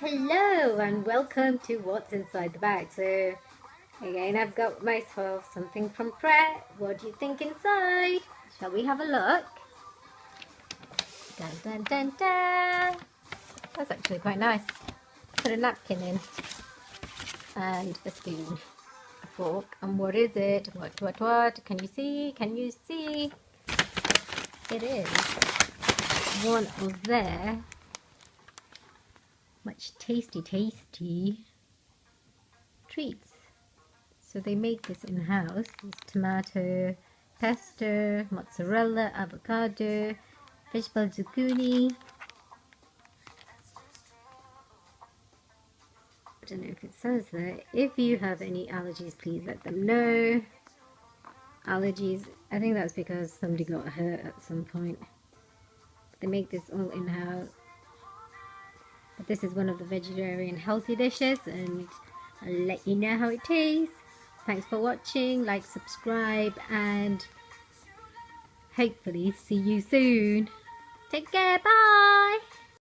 Hello and welcome to What's Inside the Bag. So again, I've got myself something from Pret. What do you think inside? Shall we have a look? Dun dun dun dun. That's actually quite nice. Put a napkin in and a spoon, a fork. And what is it? What? Can you see? Can you see? It is one of their much tasty treats. So they make this in-house. It's tomato, pesto, mozzarella, avocado, fishball zucchini. I don't know if it says there. If you have any allergies, please let them know. Allergies, I think that's because somebody got hurt at some point. They make this all in-house. But this is one of the vegetarian healthy dishes, and I'll let you know how it tastes. Thanks for watching, like, subscribe, and hopefully see you soon. Take care, bye!